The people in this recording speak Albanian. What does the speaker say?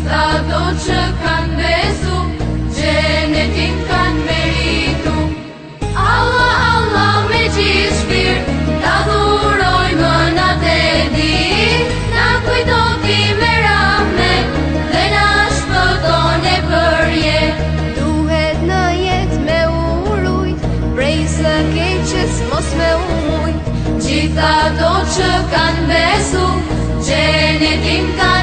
gjitha ato që kanë besu, gjenetin kanë meritu. Allah, Allah me gjithë shpirt, ta dhurojmë natë e ditë, na kujto ti me rahmet dhe na shpëton e për jetë. Duhet në jetë me urujt, prej së keqes mos me ujt. Gjitha ato që kanë besu, gjenetin kanë